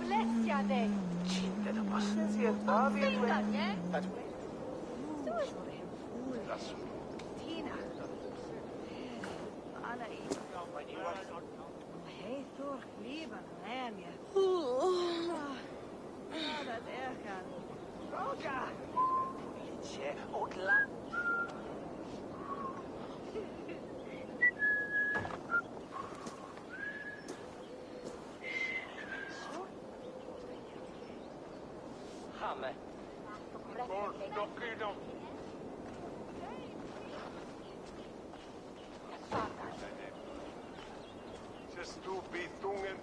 Blessiade! Tina. Hej, Thor, lieben, Anja. Ja, dat erkan. Roga! Liedje, ook lang. Hamme. Just du Betungen.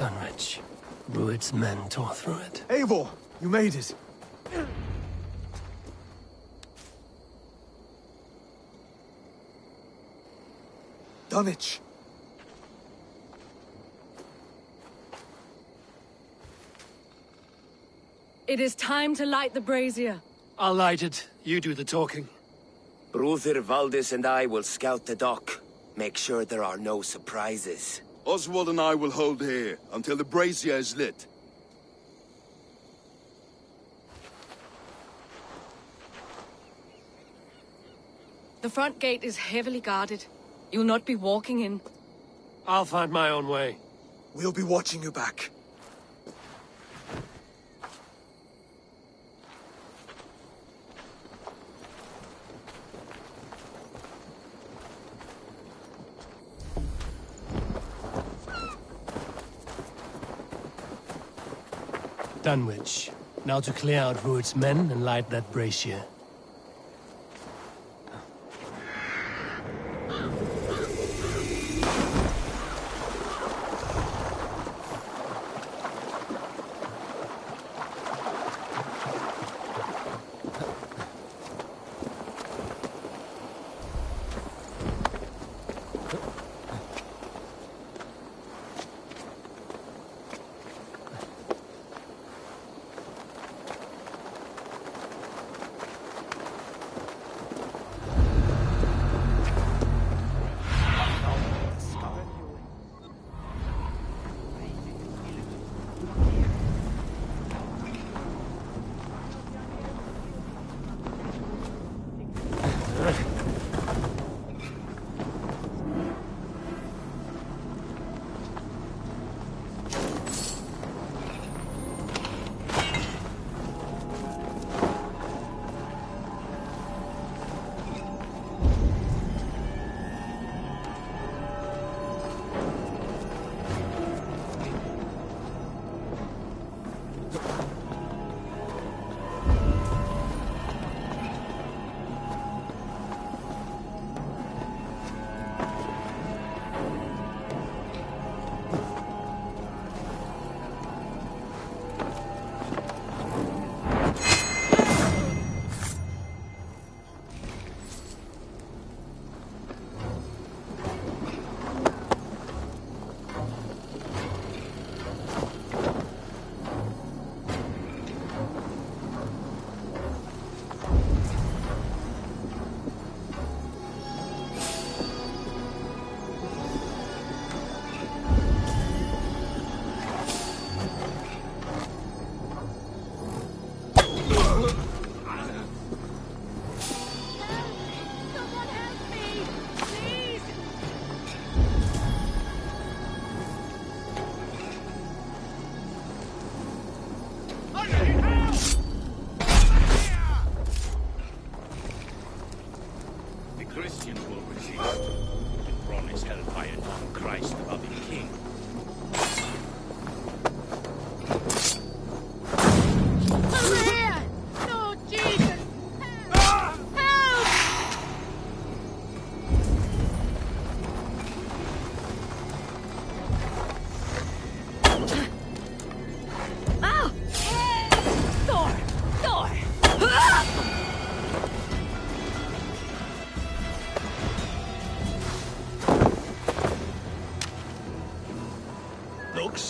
Dunwich. Rued's men tore through it. Eivor, you made it. Dunwich. It is time to light the brazier. I'll light it. You do the talking. Bruther Valdis and I will scout the dock. Make sure there are no surprises. Oswald and I will hold here until the brazier is lit. The front gate is heavily guarded. You'll not be walking in. I'll find my own way. We'll be watching you back. Dunwich. Now to clear out Rued's men and light that brazier.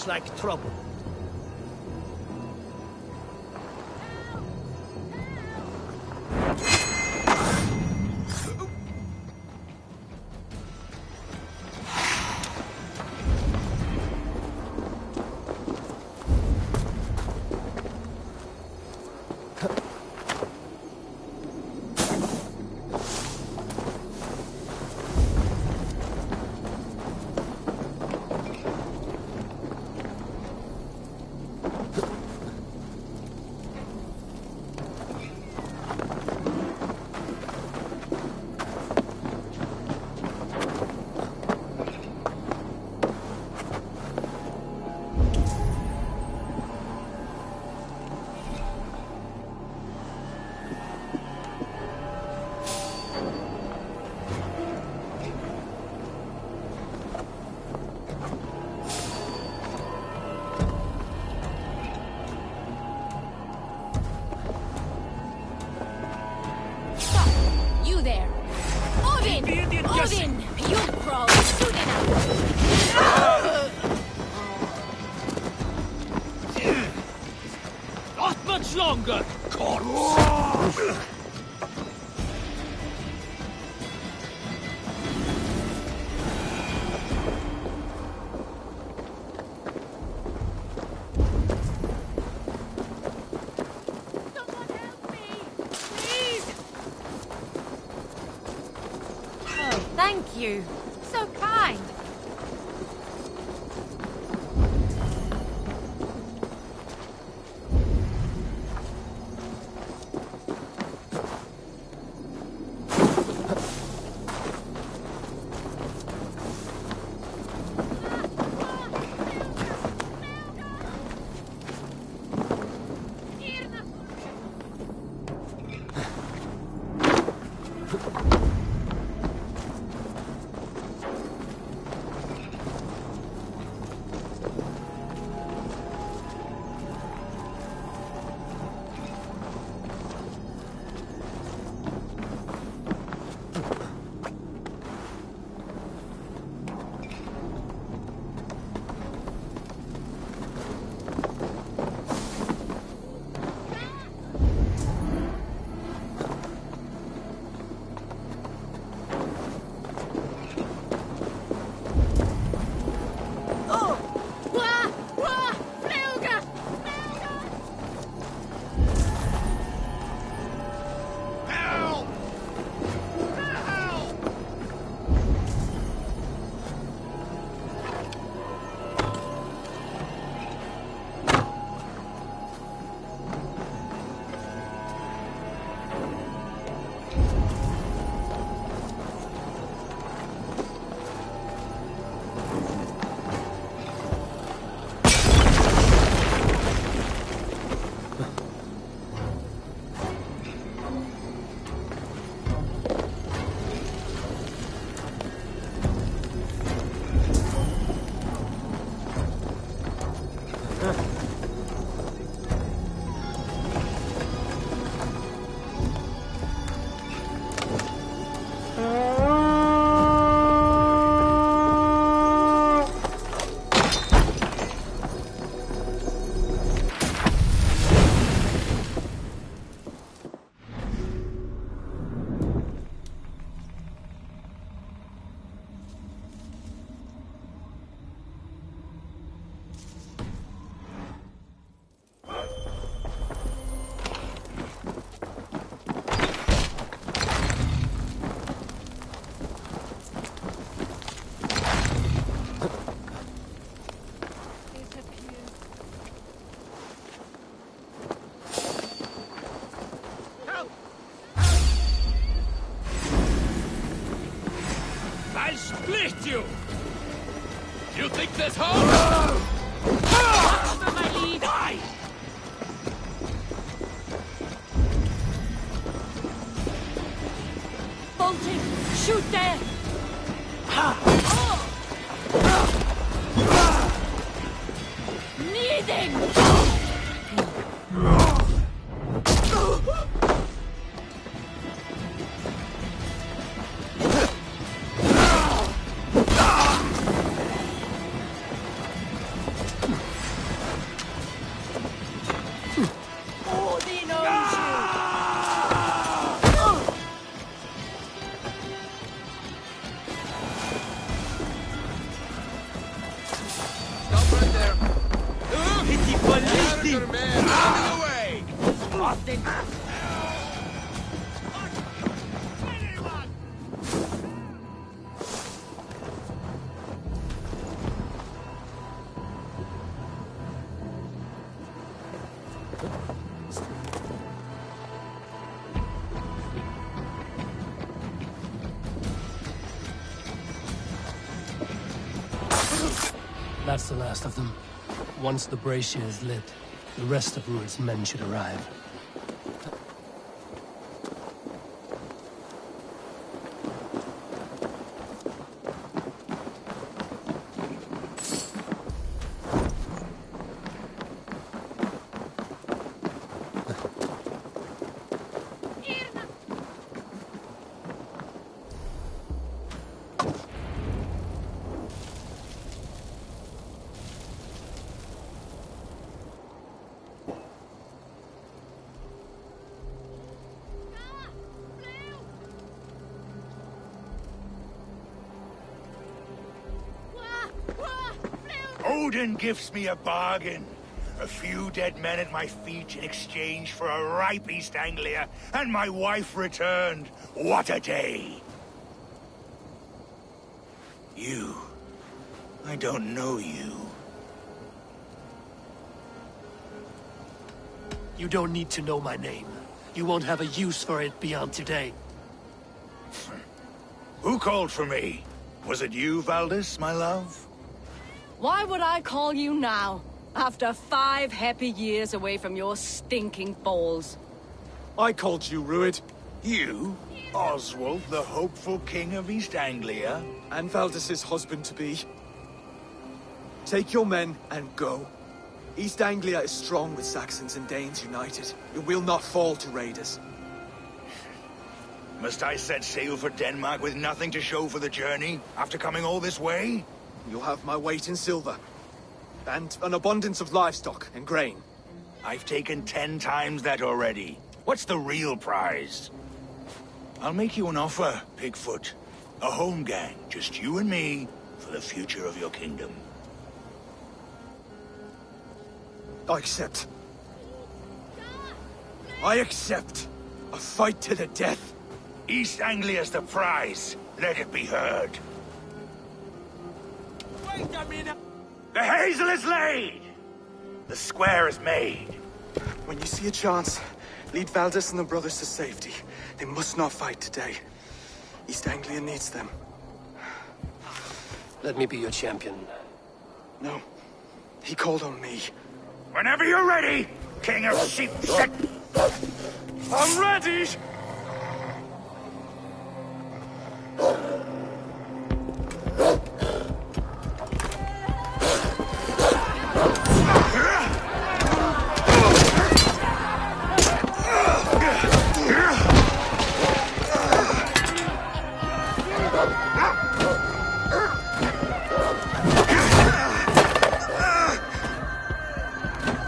looks like trouble. Odin! You crawl soon enough! Not much longer, corpse! Someone help me! Please! Oh, thank you. So kind. I'll split you! You think this hard? For my lead! Die! Bolting! Shoot there! Kneading! That's the last of them. Once the brazier is lit, the rest of Rued's men should arrive. Odin gives me a bargain. A few dead men at my feet in exchange for a ripe East Anglia, and my wife returned. What a day! You. I don't know you. You don't need to know my name. You won't have a use for it beyond today. Who called for me? Was it you, Valdis, my love? Why would I call you now, after 5 happy years away from your stinking balls? I called you, Rued. You? Oswald, the hopeful king of East Anglia? And Valdis's husband-to-be. Take your men and go. East Anglia is strong with Saxons and Danes united. It will not fall to raiders. Must I set sail for Denmark with nothing to show for the journey, after coming all this way? You'll have my weight in silver. And an abundance of livestock and grain. I've taken 10 times that already. What's the real prize? I'll make you an offer, Pigfoot. A home gang, just you and me, for the future of your kingdom. I accept. I accept. A fight to the death. East Anglia's the prize. Let it be heard. Wait a minute! The hazel is laid! The square is made. When you see a chance, lead Valdis and the brothers to safety. They must not fight today. East Anglia needs them. Let me be your champion. No. He called on me. Whenever you're ready, King of Sheep Shit! I'm ready!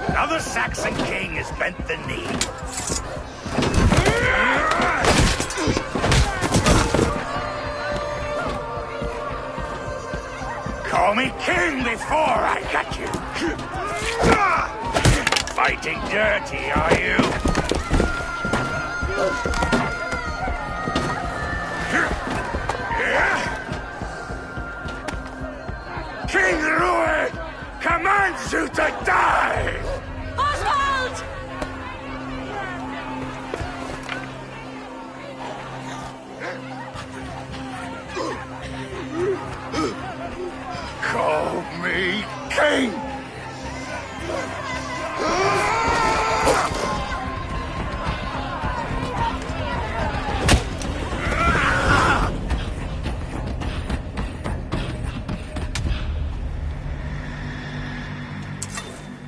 Another Saxon king has bent the knee. Call me king before I got you. Fighting dirty, are you? King Rued commands you to die! Oswald! Call me king!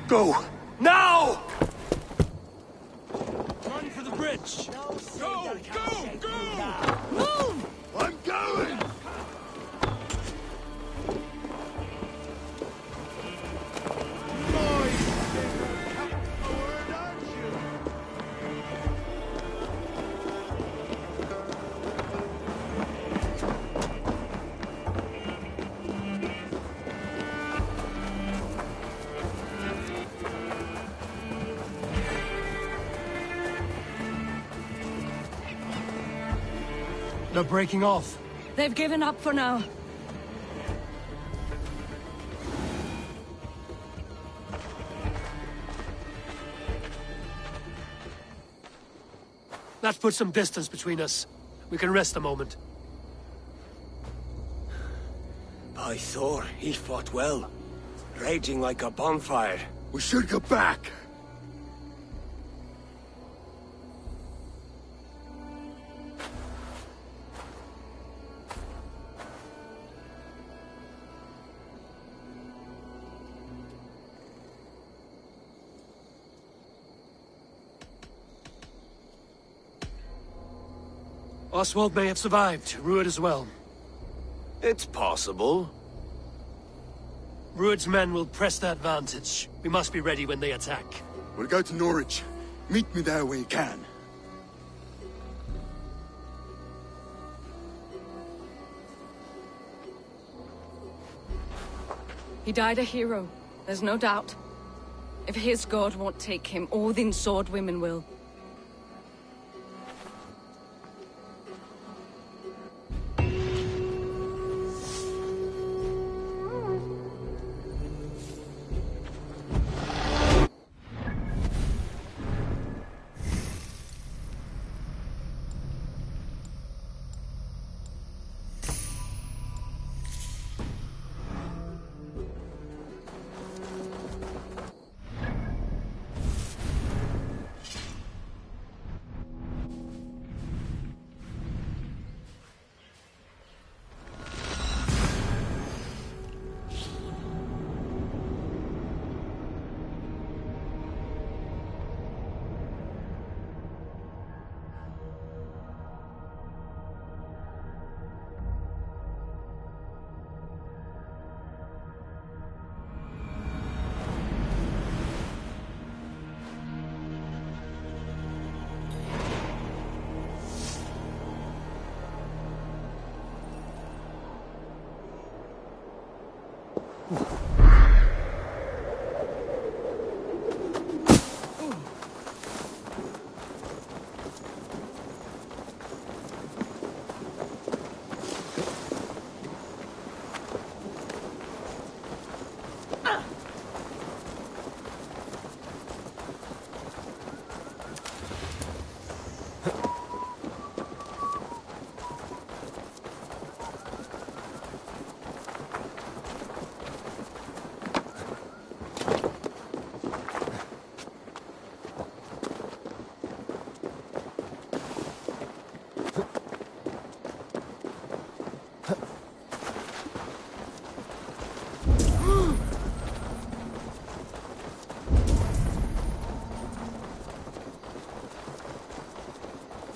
Go! Now! Run for the bridge! Go! Go! Go! Move! I'm going! They're breaking off. They've given up for now. That puts some distance between us. We can rest a moment. By Thor, he fought well. Raging like a bonfire. We should go back. Oswald may have survived, Rued as well. It's possible. Rued's men will press the advantage. We must be ready when they attack. We'll go to Norwich. Meet me there when you can. He died a hero, there's no doubt. If his god won't take him, Odin's sword women will.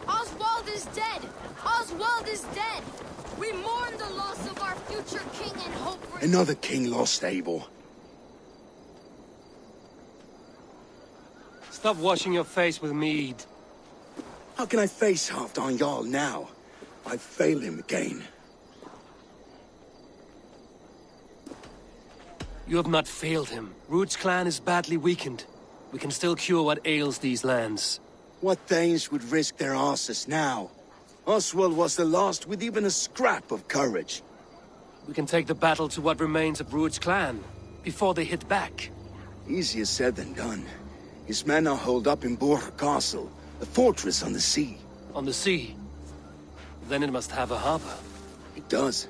Oswald is dead! Oswald is dead! We mourn the loss of our future king and hope for... Another king lost, Abel. Stop washing your face with mead. How can I face Halfdan Jarl now? I failed him again. You have not failed him. Rued's clan is badly weakened. We can still cure what ails these lands. What Danes would risk their asses now? Oswald was the last with even a scrap of courage. We can take the battle to what remains of Rued's clan, before they hit back. Easier said than done. His men are holed up in Borg Castle, a fortress on the sea. On the sea? Then it must have a harbor. It does.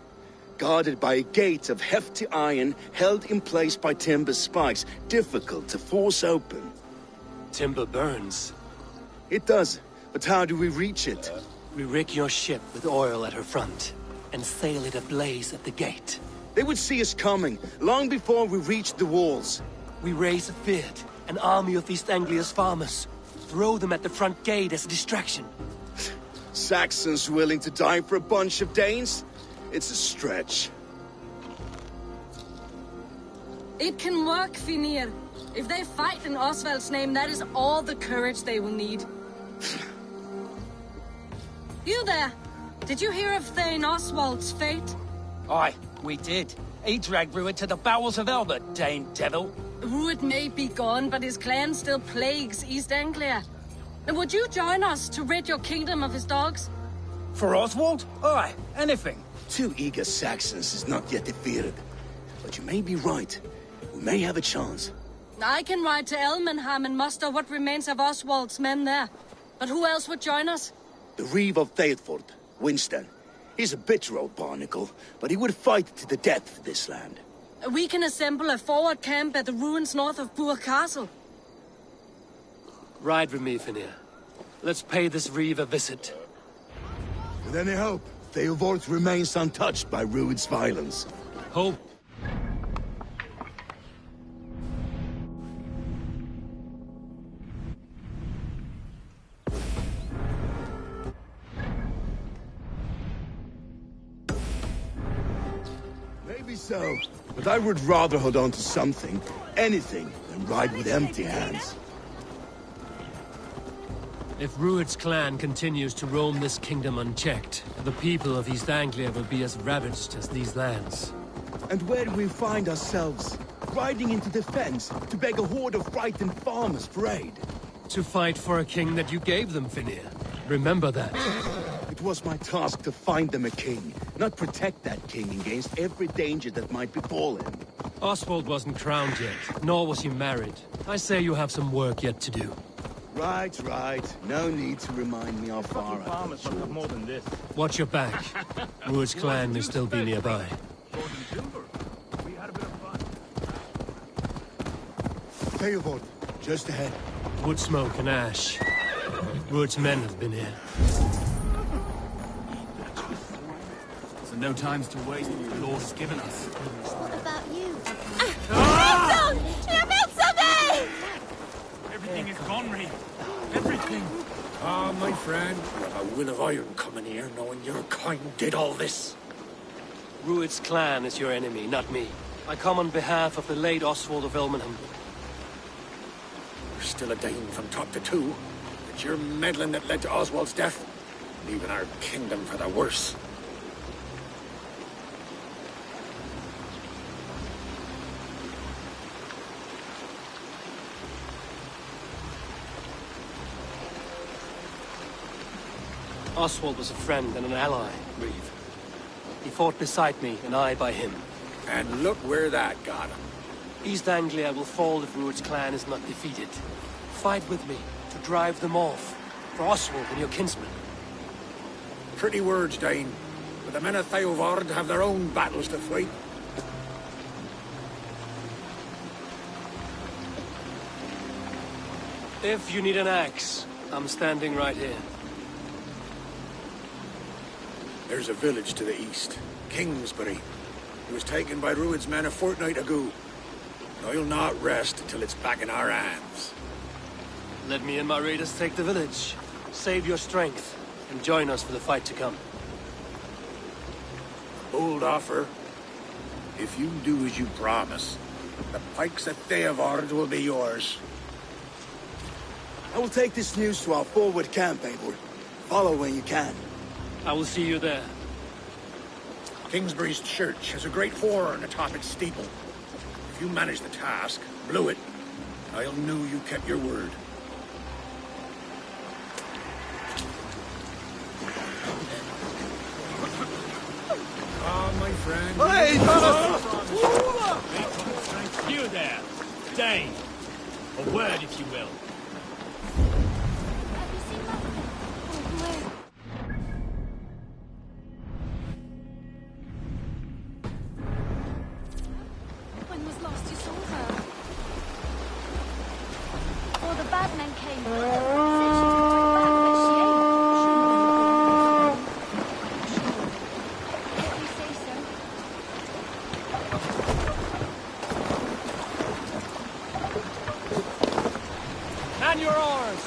Guarded by a gate of hefty iron, held in place by timber spikes, difficult to force open. Timber burns. It does, but how do we reach it? We rig your ship with oil at her front, and sail it ablaze at the gate. They would see us coming, long before we reached the walls. We raise a Fyrd, an army of East Anglia's farmers. Throw them at the front gate as a distraction. Saxons willing to die for a bunch of Danes? It's a stretch. It can work, Finir. If they fight in Oswald's name, that is all the courage they will need. You there! Did you hear of Thane Oswald's fate? Aye, we did. He dragged Rued to the bowels of hell, the Dane devil. Rued may be gone, but his clan still plagues East Anglia. And would you join us to rid your kingdom of his dogs? For Oswald? Aye, anything. 2 eager Saxons is not yet defeated. But you may be right. We may have a chance. I can ride to Elmenham and muster what remains of Oswald's men there. But who else would join us? The Reeve of Thetford, Winston. He's a bitter old barnacle, but he would fight to the death for this land. We can assemble a forward camp at the ruins north of Bur Castle. Ride with me, Finnir. Let's pay this reeve a visit. With any hope, Theodort remains untouched by Rued's violence. Hope? Maybe so, but I would rather hold on to something, anything, than ride with empty hands. If Rued's clan continues to roam this kingdom unchecked, the people of East Anglia will be as ravaged as these lands. And where do we find ourselves? Riding into defense to beg a horde of frightened farmers for aid. To fight for a king that you gave them, Finnir. Remember that. It was my task to find them a king, not protect that king against every danger that might befall him. Oswald wasn't crowned yet, nor was he married. I say you have some work yet to do. Right, right. No need to remind me how far I Farmers must have more than this. Watch your back. Rued's clan may still be nearby. We had a bit of fun. Theodort, just ahead. Wood smoke and ash. Rued's men have been here. So no times to waste what the Lord has given us. What about you? Everything is gone, Reeve. Everything. Ah, my friend, you have a will of iron coming here, knowing your kind did all this. Rued's clan is your enemy, not me. I come on behalf of the late Oswald of Elmenham. You're still a Dane from top to two. It's your meddling that led to Oswald's death, leaving our kingdom for the worse. Oswald was a friend and an ally, Reeve. He fought beside me, and I by him. And look where that got him. East Anglia will fall if Rued's clan is not defeated. Fight with me to drive them off, for Oswald and your kinsmen. Pretty words, Dane. But the men of Theodord have their own battles to fight. If you need an axe, I'm standing right here. There's a village to the east, Kingsbury. It was taken by Rued's men a fortnight ago. I'll not rest until it's back in our hands. Let me and my raiders take the village. Save your strength, and join us for the fight to come. Bold offer. If you do as you promise, the pikes at Theodord will be yours. I will take this news to our forward camp, Eivor. Follow when you can. I will see you there. Kingsbury's church has a great horn atop its steeple. If you manage the task, blew it, I'll know you kept your word. Ah, my friend. Hey, you there. Dane. A word, if you will. Have you seen Where? When was last you saw her? Or the bad men came. Said she took back, but she ain't. If you say so. Man your oars!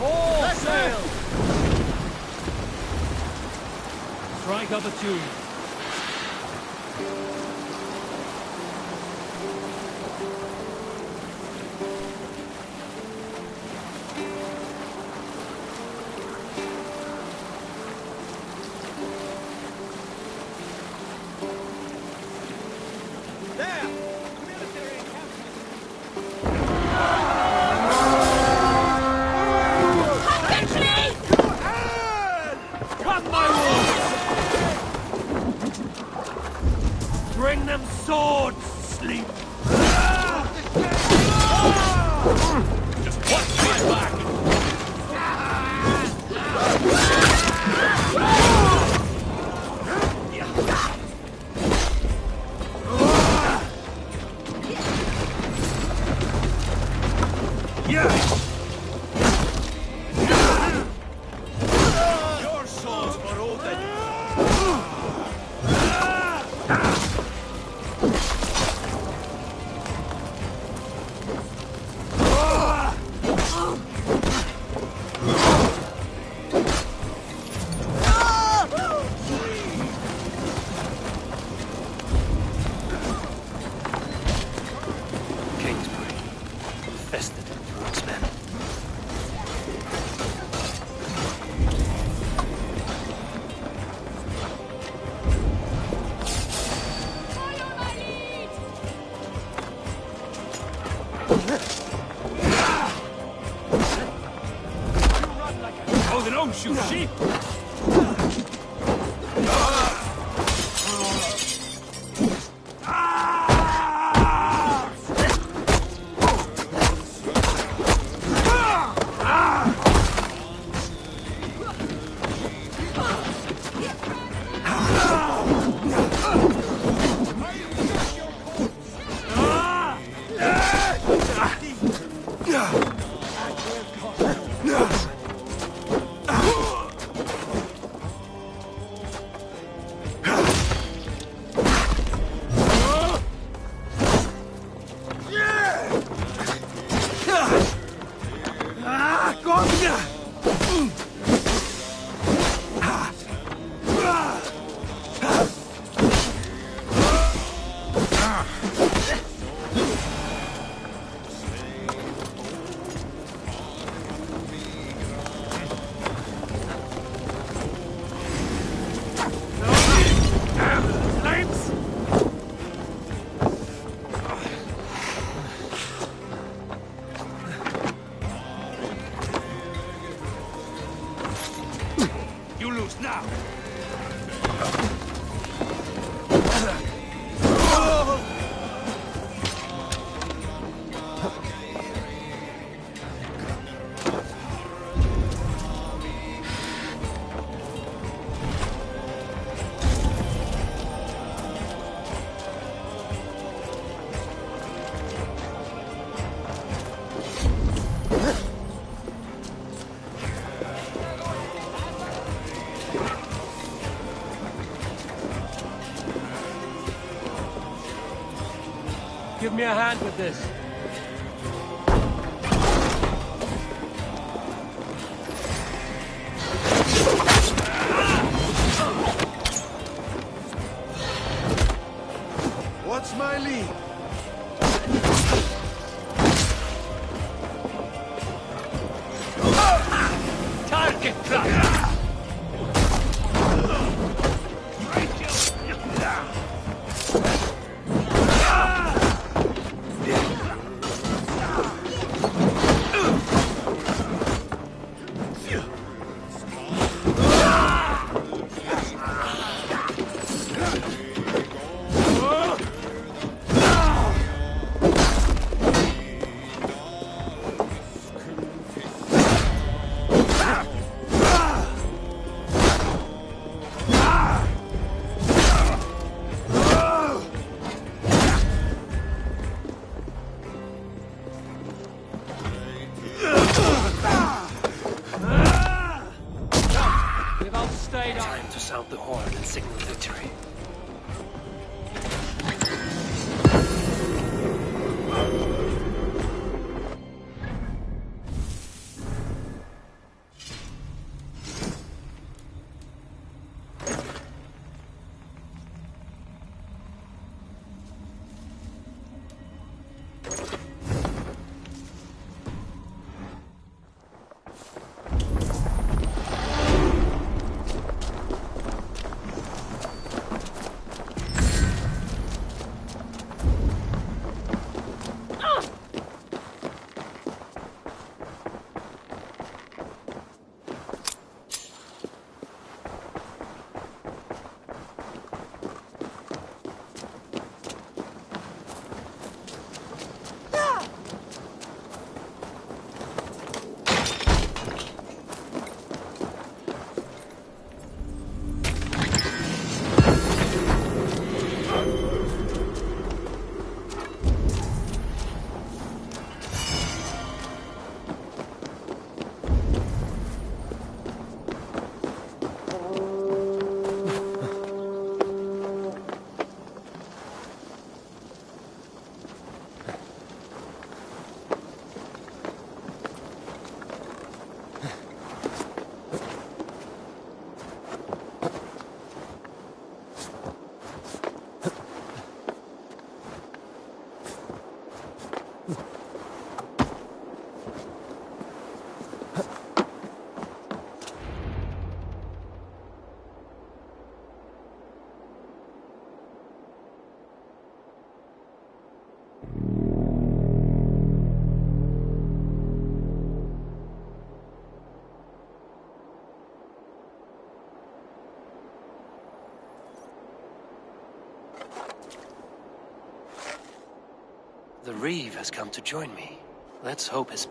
All sail! Strike up a tune. Bring them swords, sleep. Just watch my back. than own shoe sheep! Now! Give me a hand with this. What's my lead? Target practice! Time to sound the horn and signal victory. The Reeve has come to join me. Let's hope his...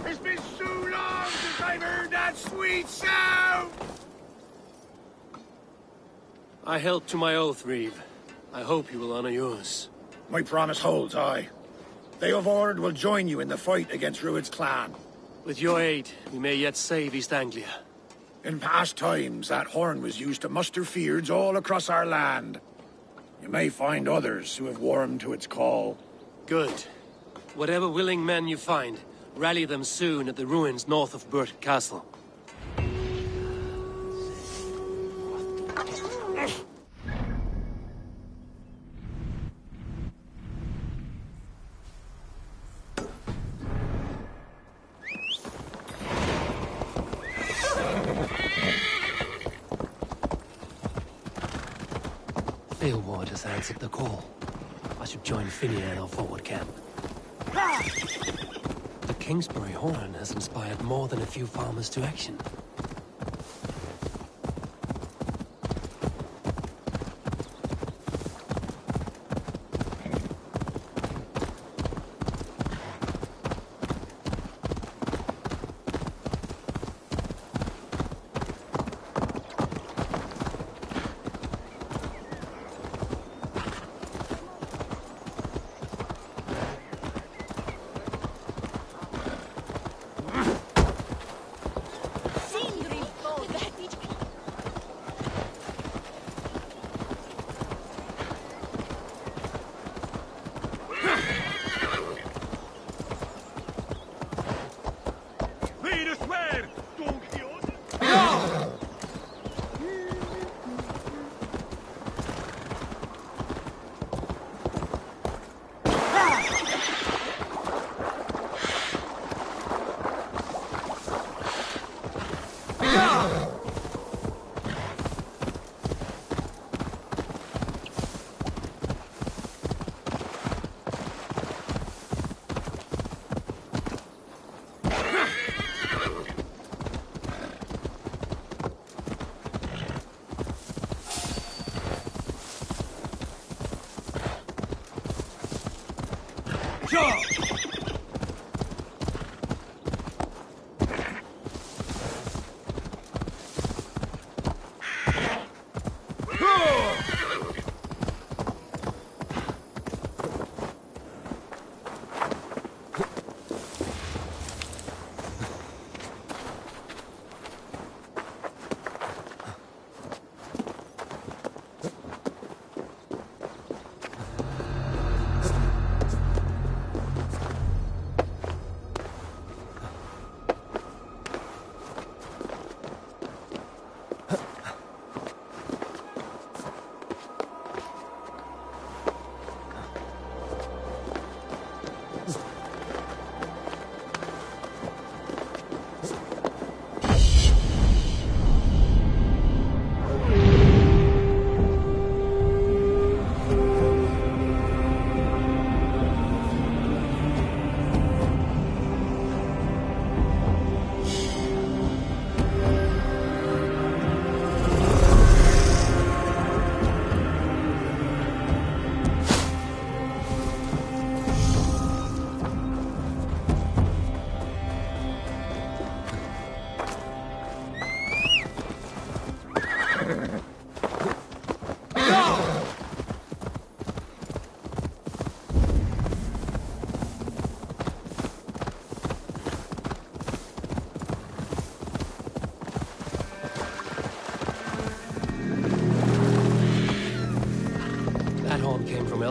It's been so long since I've heard that sweet sound! I held to my oath, Reeve. I hope you will honor yours. My promise holds, aye. They of Ord will join you in the fight against Rued's clan. With your aid, we may yet save East Anglia. In past times, that horn was used to muster feards all across our land. You may find others who have warmed to its call. Good. Whatever willing men you find, rally them soon at the ruins north of Burt Castle. Theelward has answered the call. I should join Finian in our forward camp. The Kingsbury horn has inspired more than a few farmers to action.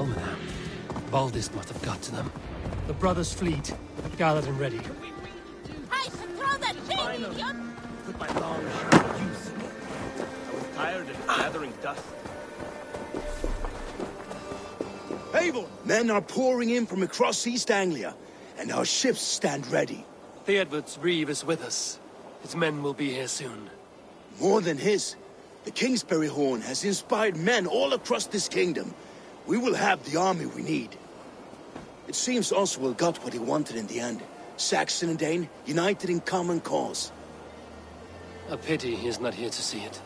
Elmenham. Baldist must have got to them. The brothers' fleet, gathered and ready. Hey, throw that thing, idiot! Put my long shirt to use. I was tired of gathering dust. Eivor! Men are pouring in from across East Anglia, and our ships stand ready. Theodward's reeve is with us. His men will be here soon. More than his. The Kingsbury Horn has inspired men all across this kingdom. We will have the army we need. It seems Oswald got what he wanted in the end. Saxon and Dane, united in common cause. A pity he is not here to see it.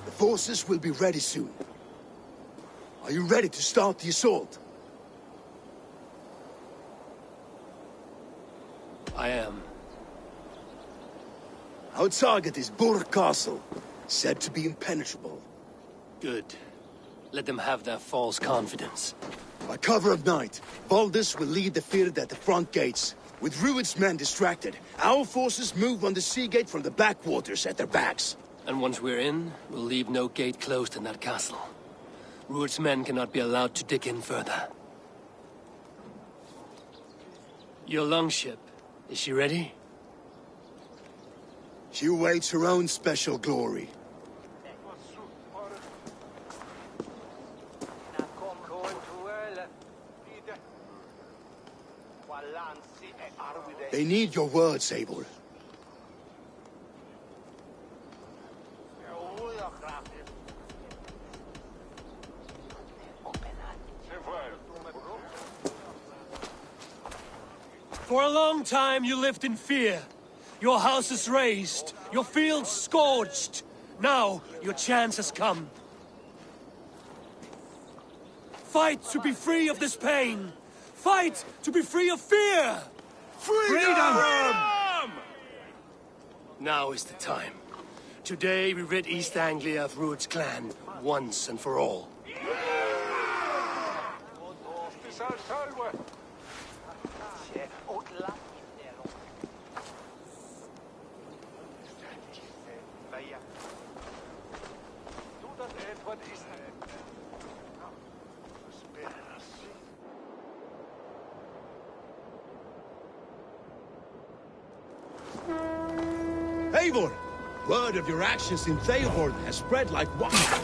The forces will be ready soon. Are you ready to start the assault? I am. Our target is Burg Castle, said to be impenetrable. Good. Let them have their false confidence. By cover of night, Valdis will lead the field at the front gates. With Rued's men distracted, our forces move on the sea gate from the backwaters at their backs. And once we're in, we'll leave no gate closed in that castle. Rued's men cannot be allowed to dig in further. Your longship, is she ready? She awaits her own special glory. They need your words, Eivor. For a long time you lived in fear. Your houses razed, your fields scorched. Now your chance has come. Fight to be free of this pain. Fight to be free of fear. Freedom! Now is the time. Today we rid East Anglia of Rued's clan, once and for all. Eivor! Word of your actions in Theohorn has spread like wildfire.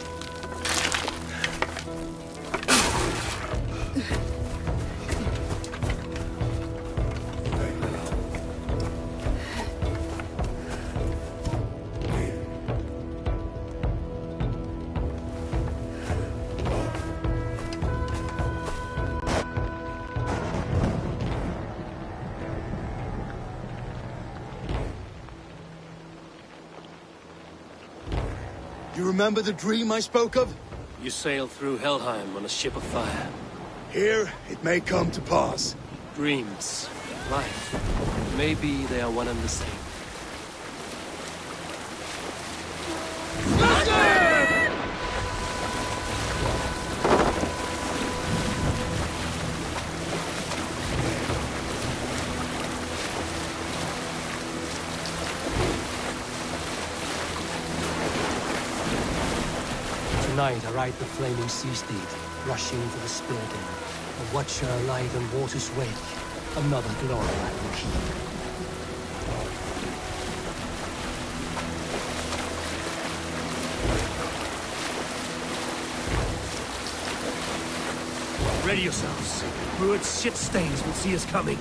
You remember the dream I spoke of? You sailed through Helheim on a ship of fire. Here, it may come to pass. Dreams, life, maybe they are one and the same. Tonight I ride the flaming sea steed, rushing to the Spear Den. A watcher alive in water's wake. Another glory I will keep. Ready yourselves. Rued's shit stains will see us coming.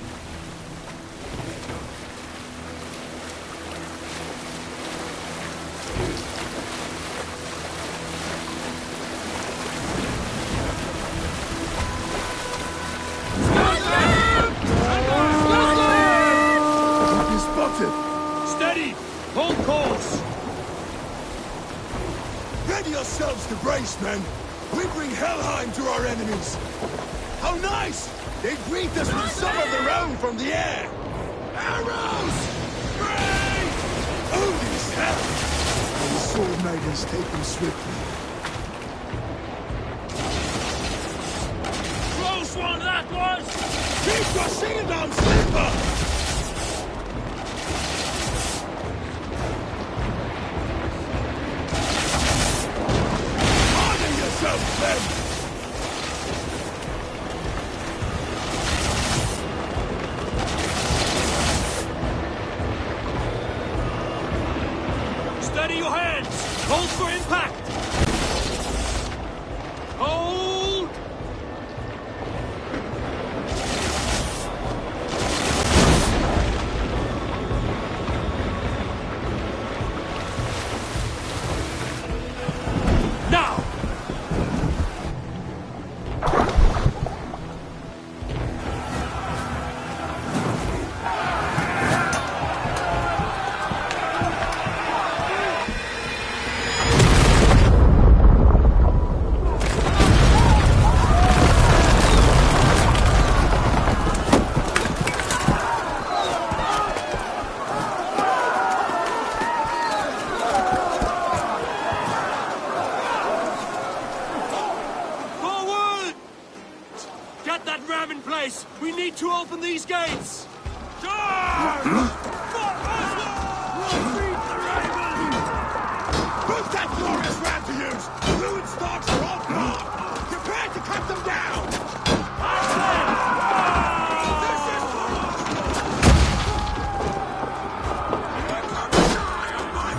Steady! Hold course! Ready yourselves to brace, men! We bring Helheim to our enemies! How nice! They greet us with some of their own from the air! Arrows! Spray! Odin's hell! And the sword maidens take them swiftly. Close one that was! Keep your shield on, Slipper! Hold for impact! Hold! Now! Get that ram in place! We need to open these gates! Charge! Who's that glorious ram to use? Fluid stocks are all gone! Prepare to cut them down! This is for us! Here comes the eye of my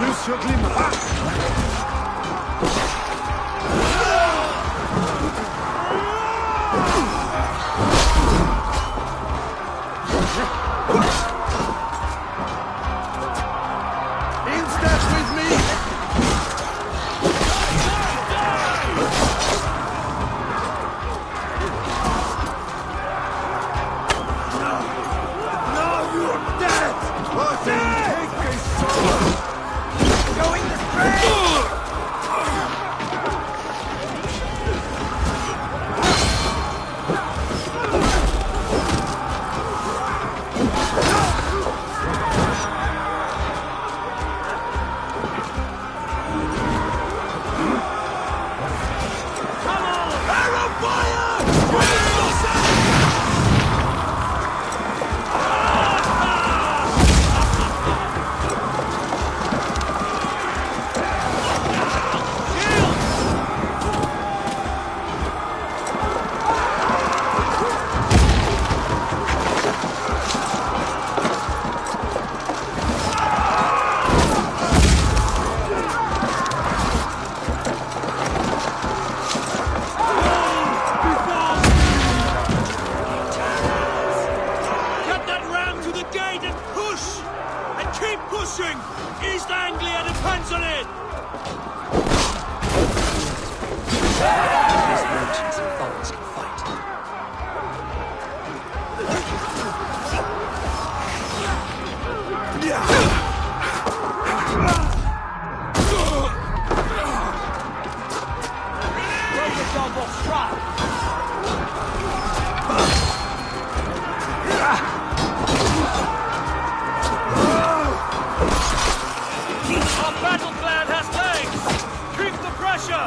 Use your glimmer. Instance with me! Now you're dead! Take a sword! Going the straight! East Anglia depends on it! These merchants and thugs can fight. Our battle plan has legs! Keep the pressure!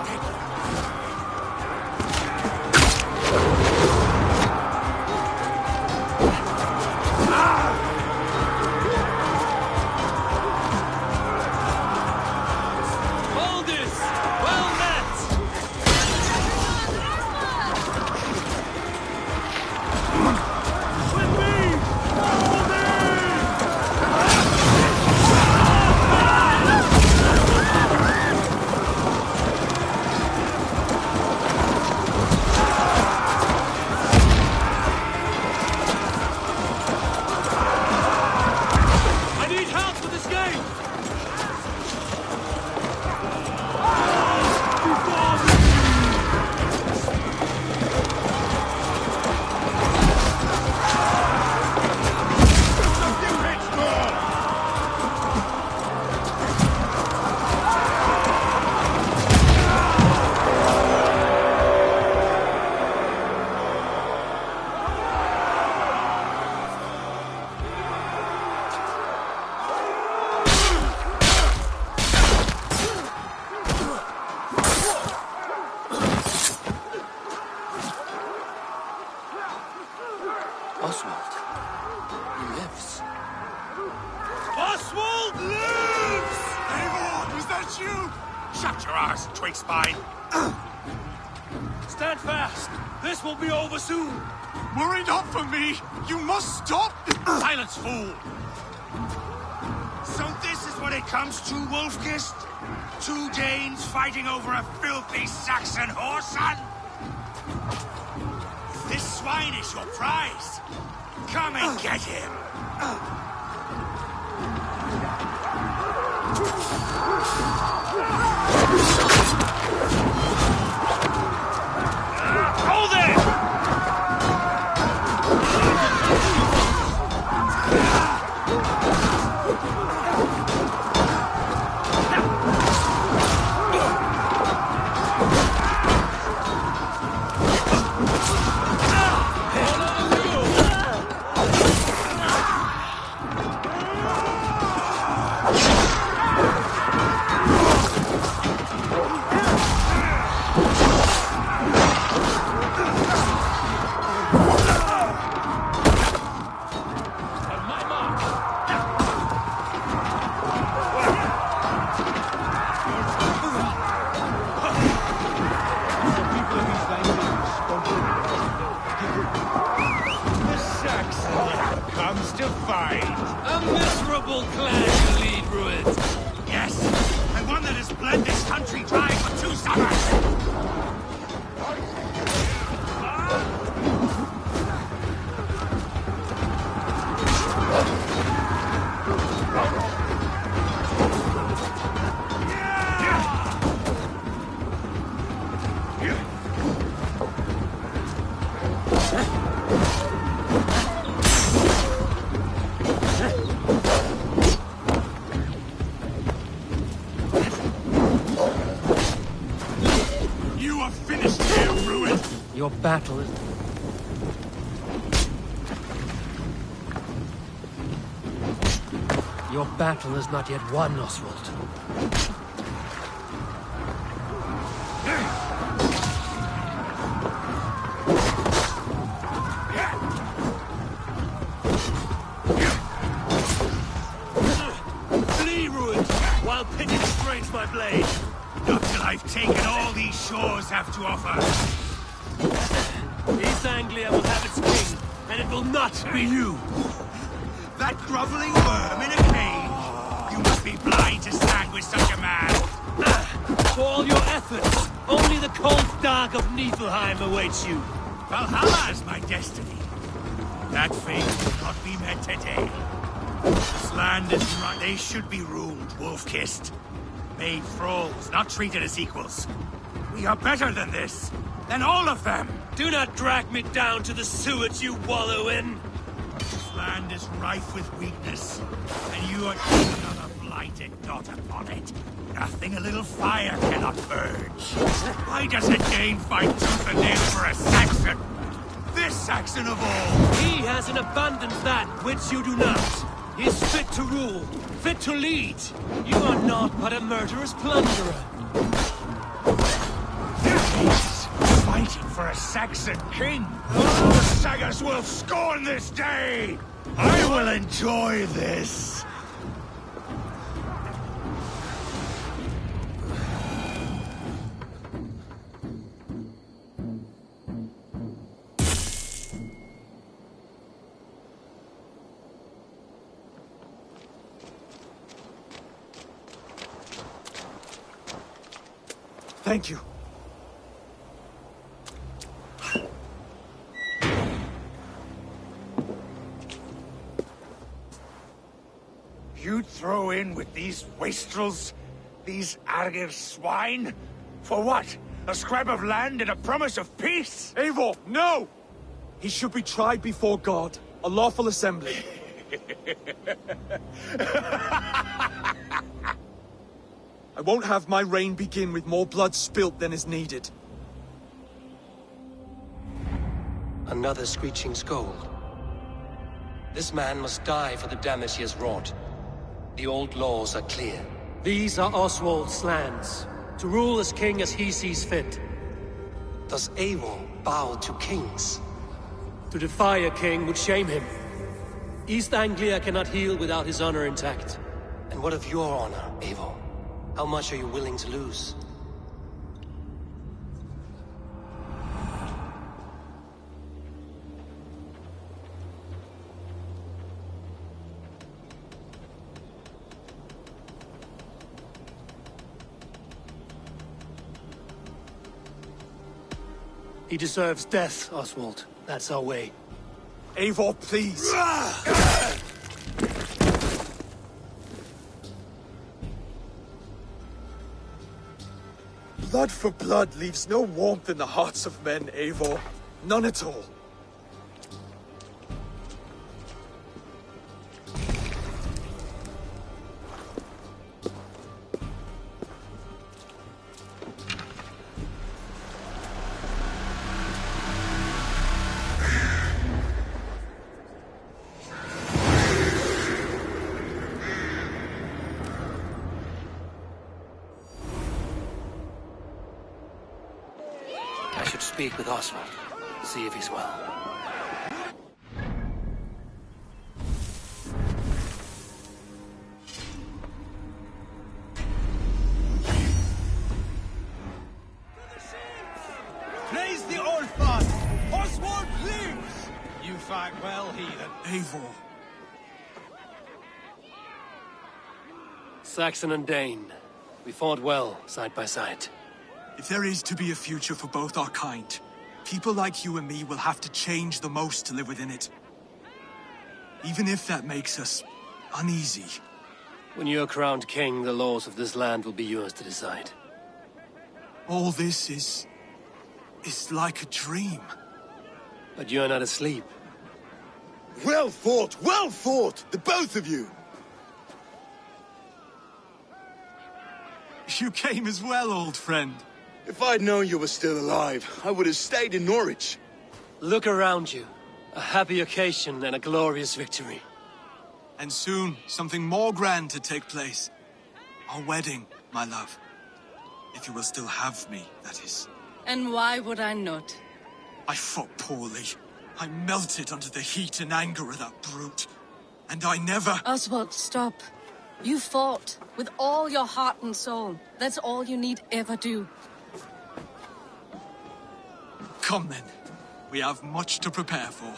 fast, twig-spine. Stand fast! This will be over soon! Worried up for me! You must stop! Silence, fool! So this is what it comes to, Wolf-Kissed? 2 Danes fighting over a filthy Saxon whoreson? This swine is your prize! Come and get him! Go there! Your battle is... Your battle is not yet won, Oswald. Flee, Ruined, while pity restrains my blade. Not till I've taken all these shores have to offer. East Anglia will have its king, and it will not be you! That groveling worm in a cage! You must be blind to stand with such a man! For all your efforts, only the cold dark of Niflheim awaits you. Valhalla is my destiny. That fate will not be met today. This land is right. They should be ruled, wolf-kissed. Made thralls, not treated as equals. We are better than this. Than all of them. Do not drag me down to the sewage you wallow in. This land is rife with weakness, and you are just another blighted dot upon it. Nothing a little fire cannot purge. Why does a Dane fight tooth and nail for a Saxon? This Saxon of all! He has in abundance that which you do not. He is fit to rule, fit to lead. You are naught but a murderous plunderer. Fighting for a Saxon king! The Sagas will scorn this day! I will enjoy this! Thank you. You'd throw in with these wastrels? These Argir swine? For what? A scrap of land and a promise of peace? Eivor, no! He should be tried before God, a lawful assembly. I won't have my reign begin with more blood spilt than is needed. Another screeching scold. This man must die for the damage he has wrought. The old laws are clear. These are Oswald's lands, to rule as king as he sees fit. Does Eivor bow to kings? To defy a king would shame him. East Anglia cannot heal without his honor intact. And what of your honor, Eivor? How much are you willing to lose? He deserves death, Oswald. That's our way. Eivor, please! Blood for blood leaves no warmth in the hearts of men, Eivor. None at all. I should speak with Oswald. See if he's well. Praise the Old Father! Oswald lives! You fight well, heathen. Eivor. Saxon and Dane. We fought well, side by side. If there is to be a future for both our kind, people like you and me will have to change the most to live within it. Even if that makes us uneasy. When you're crowned king, the laws of this land will be yours to decide. All this is like a dream. But you're not asleep. Well fought, the both of you! You came as well, old friend. If I'd known you were still alive, I would have stayed in Norwich. Look around you. A happy occasion and a glorious victory. And soon, something more grand to take place. Our wedding, my love. If you will still have me, that is. And why would I not? I fought poorly. I melted under the heat and anger of that brute. And I never... Oswald, stop. You fought with all your heart and soul. That's all you need ever do. Come then. We have much to prepare for.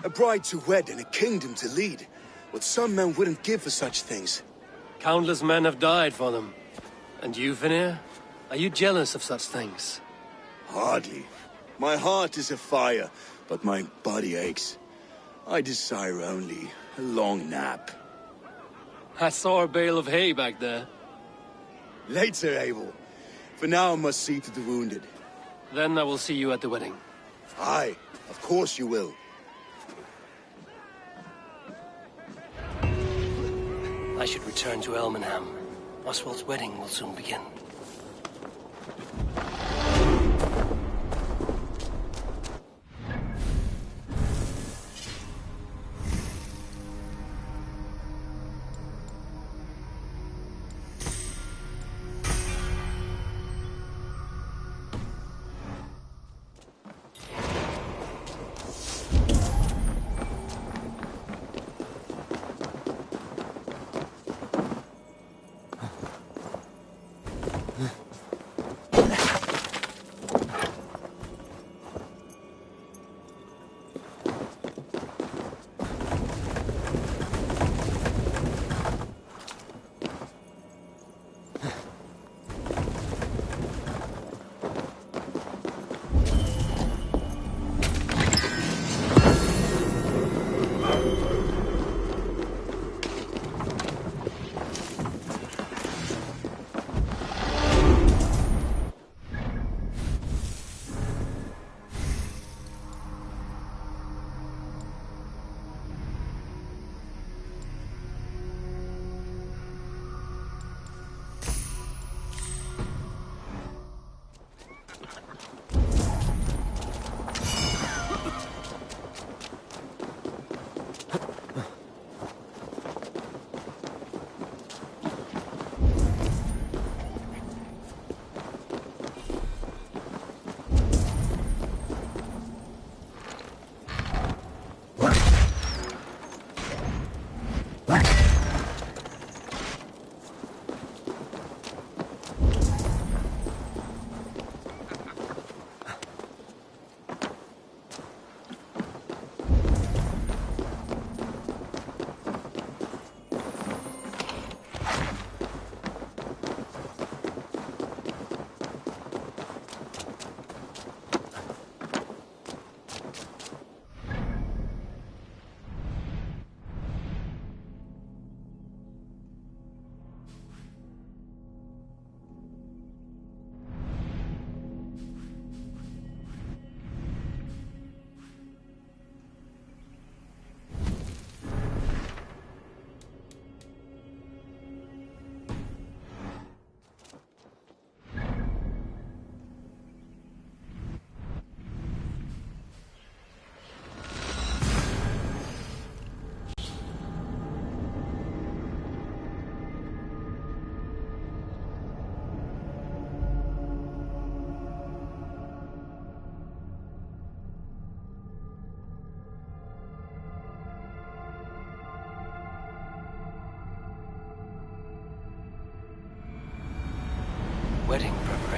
A bride to wed and a kingdom to lead. What some men wouldn't give for such things. Countless men have died for them. And you, Vanir? Are you jealous of such things? Hardly. My heart is afire, but my body aches. I desire only a long nap. I saw a bale of hay back there. Later, Abel. For now I must see to the wounded. Then I will see you at the wedding. Aye, of course you will. I should return to Elmenham. Oswald's wedding will soon begin.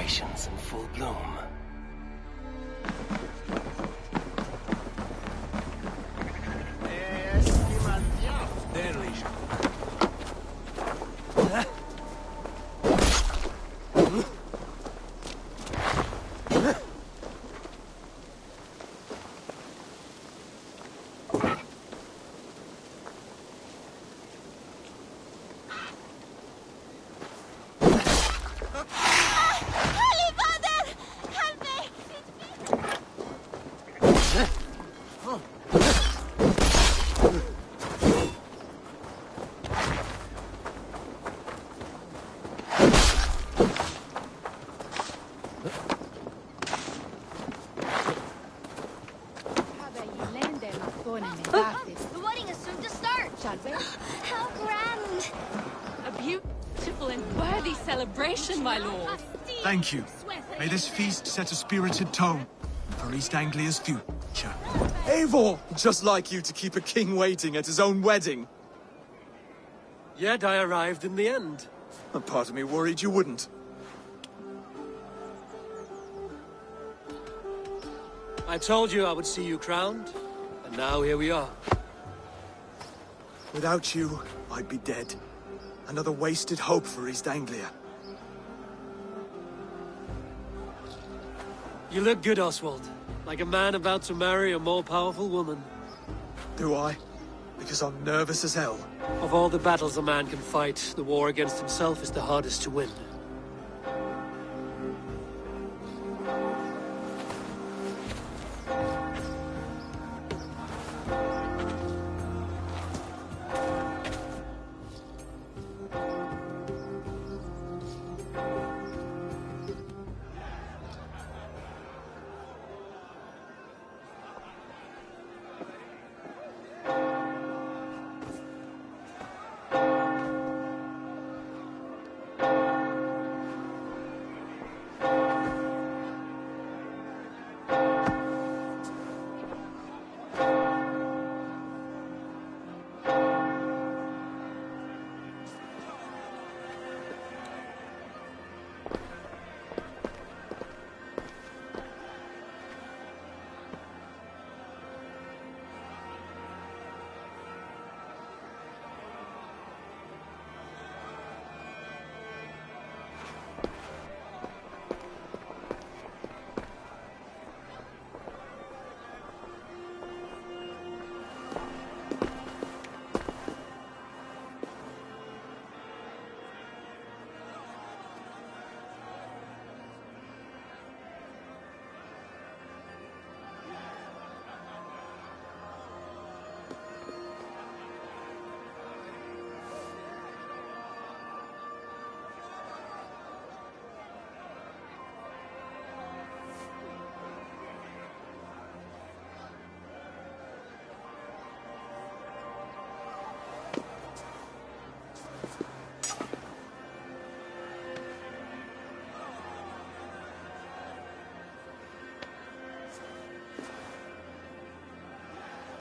celebrations in full bloom. The wedding is soon to start. How grand! A beautiful and worthy celebration, my lord. Thank you. May this feast set a spirited tone for East Anglia's future. Eivor! Just like you to keep a king waiting at his own wedding. Yet I arrived in the end. A part of me worried you wouldn't. I told you I would see you crowned, and now here we are. Without you, I'd be dead. Another wasted hope for East Anglia. You look good, Oswald. Like a man about to marry a more powerful woman. Do I? Because I'm nervous as hell. Of all the battles a man can fight, the war against himself is the hardest to win.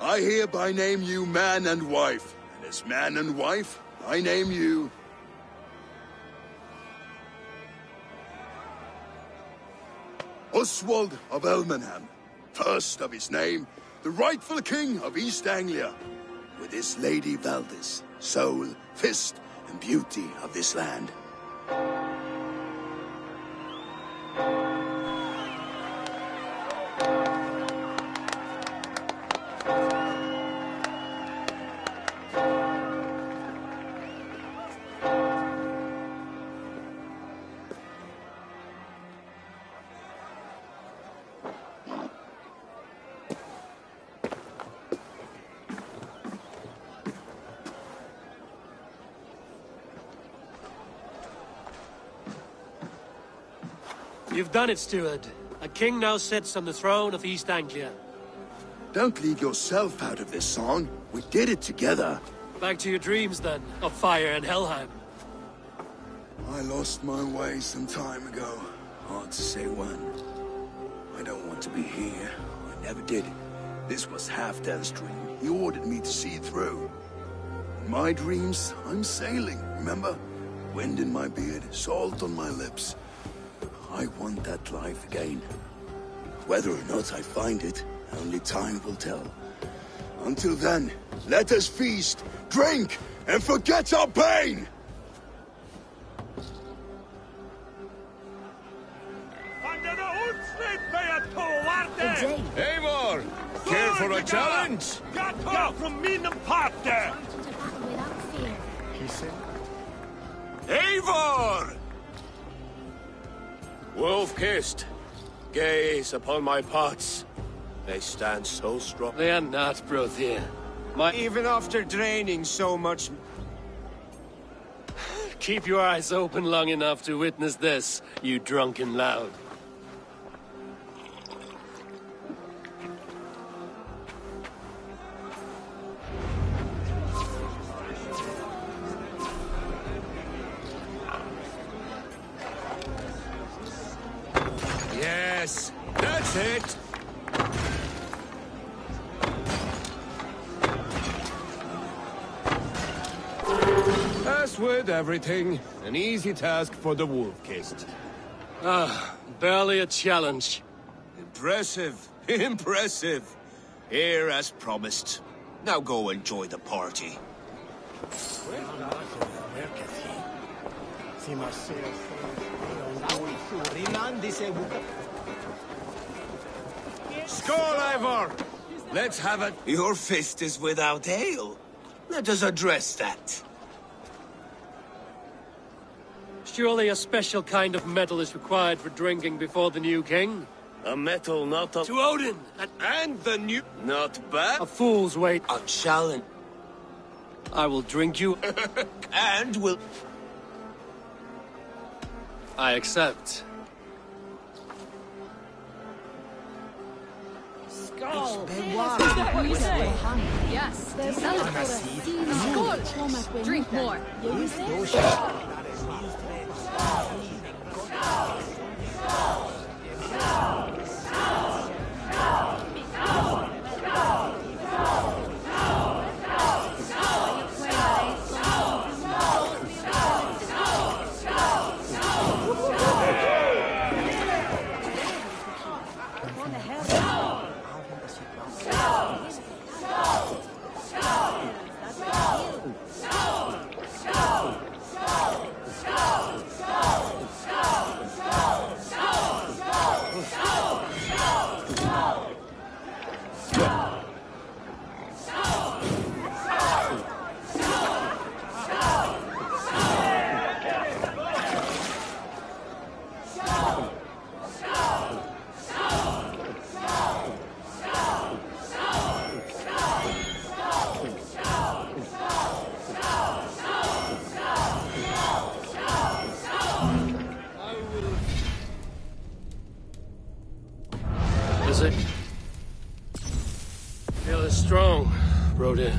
I hereby name you man and wife, and as man and wife, I name you... Oswald of Elmenham, first of his name, the rightful king of East Anglia, with his lady Valdis, soul, fist, and beauty of this land. You've done it, steward. A king now sits on the throne of East Anglia. Don't leave yourself out of this song. We did it together. Back to your dreams, then, of fire and Helheim. I lost my way some time ago. Hard to say when. I don't want to be here. I never did. This was Halfdan's dream. He ordered me to see it through. In my dreams, I'm sailing, remember? Wind in my beard, salt on my lips. I want that life again. Whether or not I find it, only time will tell. Until then, let us feast, drink, and forget our pain! Eivor! Care for a challenge? From Minam Parter! Eivor! Wolf-kissed, gaze upon my pots. They stand so strong. They are not, Brothir. Even after draining so much... Keep your eyes open long enough to witness this, you drunken loud. Yes, that's it! As with everything, an easy task for the Wolf-kissed. Barely a challenge. Impressive. Impressive. Here as promised. Now go enjoy the party. Skål, Eivor! Let's have it. Your fist is without ale. Let us address that. Surely a special kind of metal is required for drinking before the new king? A metal not a... To Odin! And the new... Not bad. A fool's weight. A challenge. I will drink you. And will... I accept. Yes. Skål! Drink more. Is it? Feel as strong, Brodir.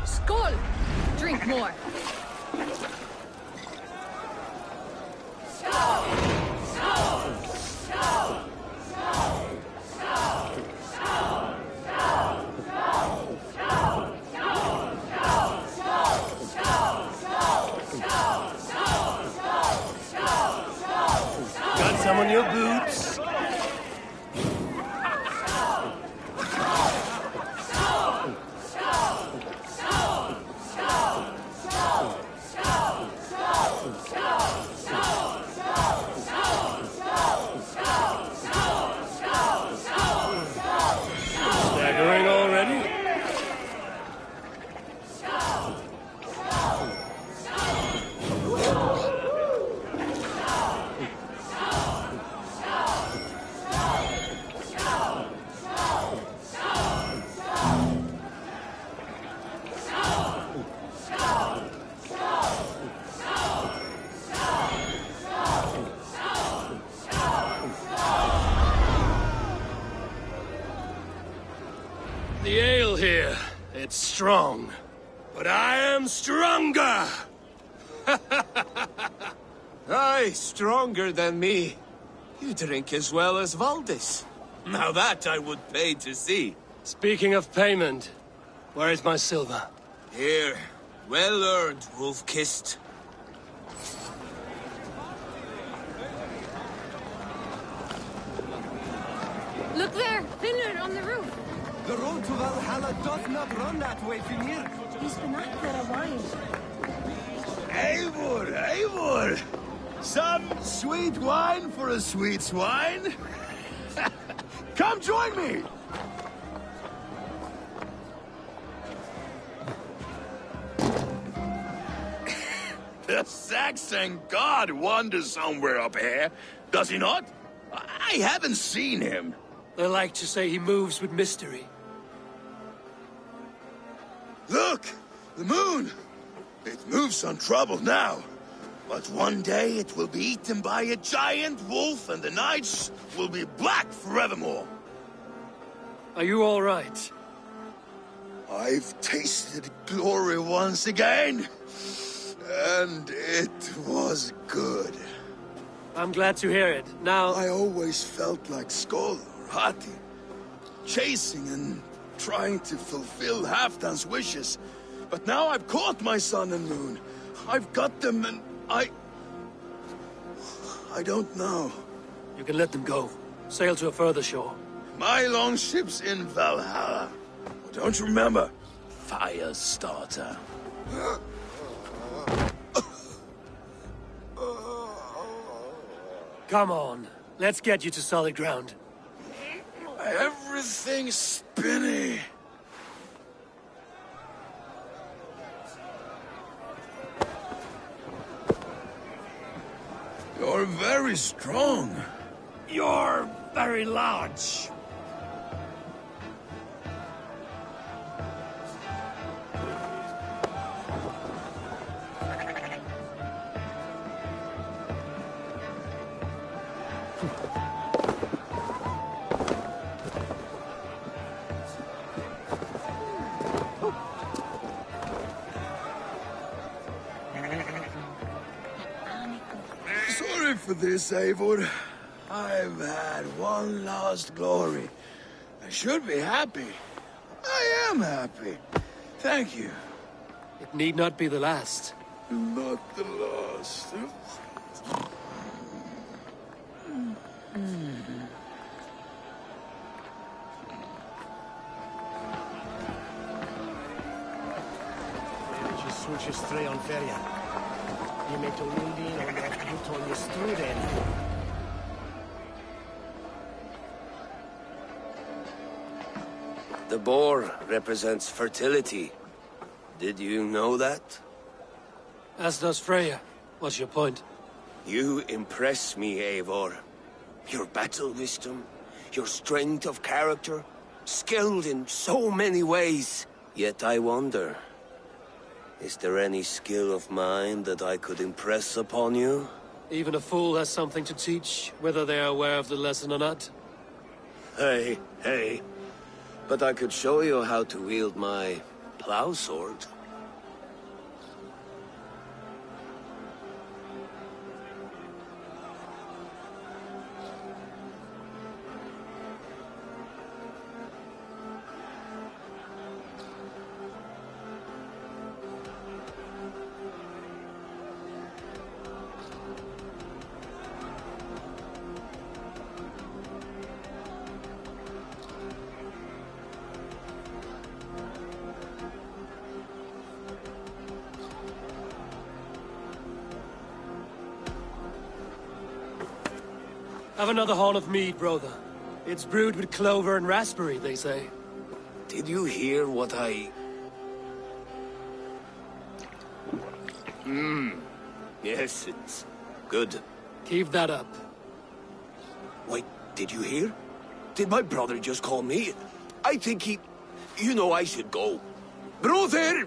Skål! Drink more. Got some on your boots? Staggering already? The ale here, it's strong. But I am stronger! Aye, stronger than me. You drink as well as Valdis. Now that I would pay to see. Speaking of payment, where is my silver? Here, well earned, wolf-kissed. Look there, Finland on the roof. The road to Valhalla does not run that way, Finir. He's been up there a while. Eivor, Eivor! Some sweet wine for a sweet swine? Come join me! The Saxon god wanders somewhere up here, does he not? I haven't seen him. They like to say he moves with mystery. Look! The moon! It moves untroubled now. But one day it will be eaten by a giant wolf and the nights will be black forevermore. Are you all right? I've tasted glory once again. And it was good. I'm glad to hear it. Now... I always felt like Skoll or Hati. Chasing and trying to fulfill Halfdan's wishes. But now I've caught my sun and moon. I've got them and I don't know. You can let them go. Sail to a further shore. My longship's in Valhalla. Don't you remember? Firestarter. Come on. Let's get you to solid ground. Everything's spinny. You're very strong. You're very large. Sorry for this, Eivor. I've had one last glory. I should be happy. I am happy. Thank you. It need not be the last. Not the last. Switches stray on Feria. You make a wounding on that put on your struden. The boar represents fertility. Did you know that? As does Freya. What's your point? You impress me, Eivor. Your battle wisdom, your strength of character, skilled in so many ways. Yet I wonder, is there any skill of mine that I could impress upon you? Even a fool has something to teach, whether they are aware of the lesson or not. Hey, hey. But I could show you how to wield my plow sword. Have another horn of mead, brother. It's brewed with clover and raspberry, they say. Did you hear what I... Yes, it's good. Keep that up. Wait, did you hear? Did my brother just call me? I think he... You know I should go. Brother!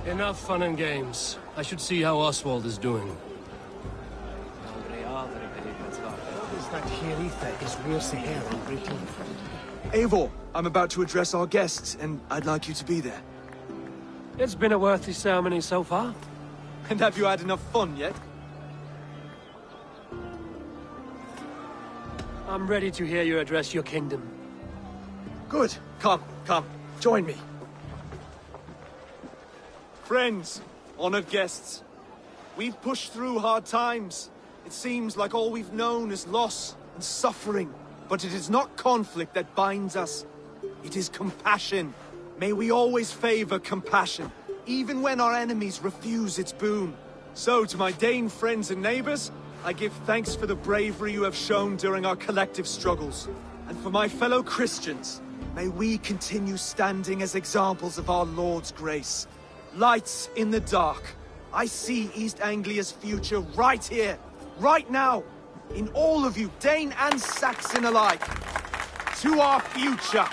Enough fun and games. I should see how Oswald is doing. Eivor, I'm about to address our guests, and I'd like you to be there. It's been a worthy ceremony so far. And have you had enough fun yet? I'm ready to hear you address your kingdom. Good. Come, join me. Friends, honored guests, we've pushed through hard times. It seems like all we've known is loss and suffering. But it is not conflict that binds us. It is compassion. May we always favor compassion, even when our enemies refuse its boon. So, to my Dane friends and neighbors, I give thanks for the bravery you have shown during our collective struggles. And for my fellow Christians, may we continue standing as examples of our Lord's grace. Lights in the dark. I see East Anglia's future right here, right now, in all of you, Dane and Saxon alike. To our future.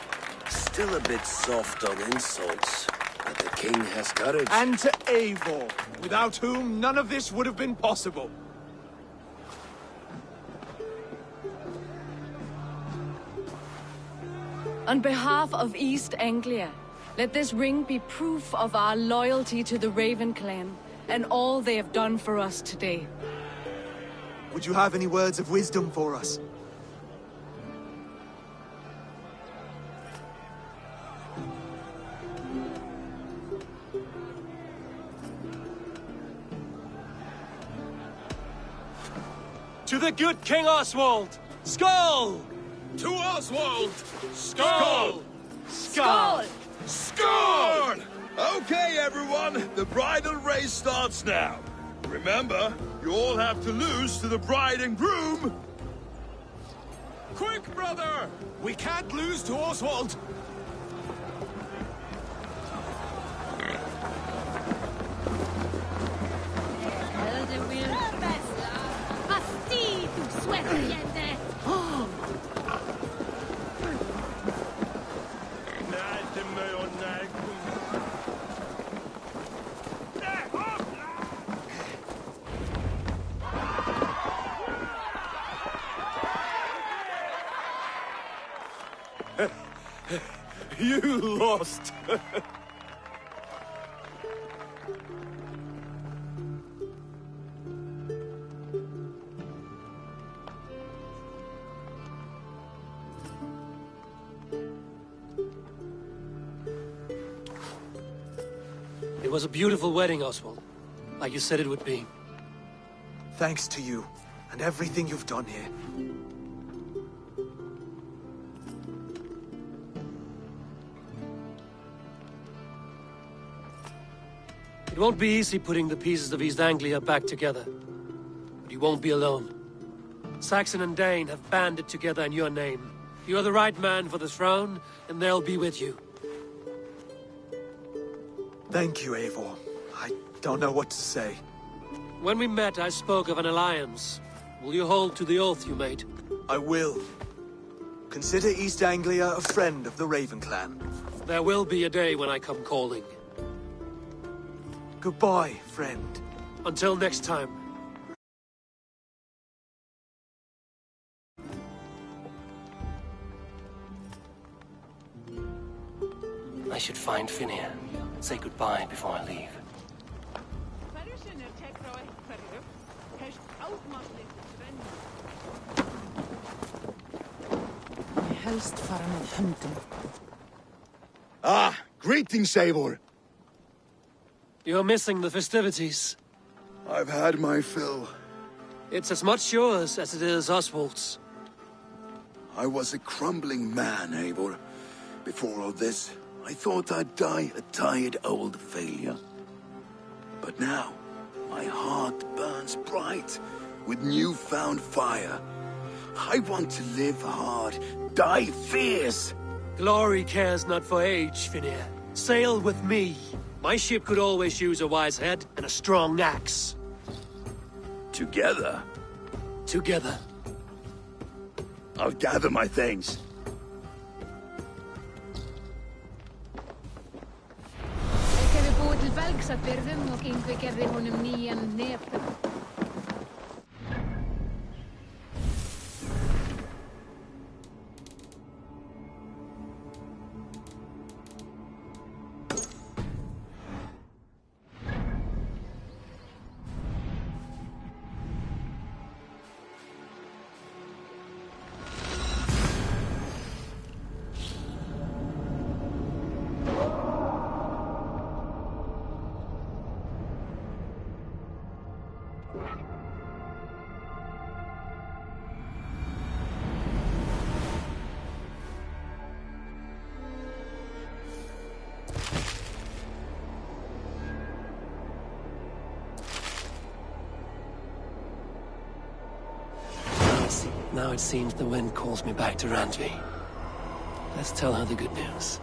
Still a bit soft on insults, but the king has courage. And to Eivor, without whom none of this would have been possible. On behalf of East Anglia, let this ring be proof of our loyalty to the Raven clan and all they have done for us today. Would you have any words of wisdom for us? To the good King Oswald! Skull! To Oswald! Skull! Skull! Score! Okay, everyone, the bridal race starts now. Remember, you all have to lose to the bride and groom. Quick, brother! We can't lose to Oswald! You lost. It was a beautiful wedding, Oswald. Like you said it would be. Thanks to you, and everything you've done here. It won't be easy putting the pieces of East Anglia back together. But you won't be alone. Saxon and Dane have banded together in your name. You are the right man for the throne, and they'll be with you. Thank you, Eivor. I don't know what to say. When we met, I spoke of an alliance. Will you hold to the oath you made? I will. Consider East Anglia a friend of the Raven clan. There will be a day when I come calling. Goodbye, friend. Until next time. I should find Finir and say goodbye before I leave. Ah, greetings, Eivor. You're missing the festivities. I've had my fill. It's as much yours as it is Oswald's. I was a crumbling man, Eivor. Before all this, I thought I'd die a tired old failure. But now, my heart burns bright with newfound fire. I want to live hard, die fierce. Glory cares not for age, Finir. Sail with me. My ship could always use a wise head and a strong axe. Together? Together. I'll gather my things. Þeir hefur búið til velgs að byrðum og Yngvi gerði honum nýjan nefn. Now it seems the wind calls me back to Randvi. Let's tell her the good news.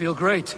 feel great.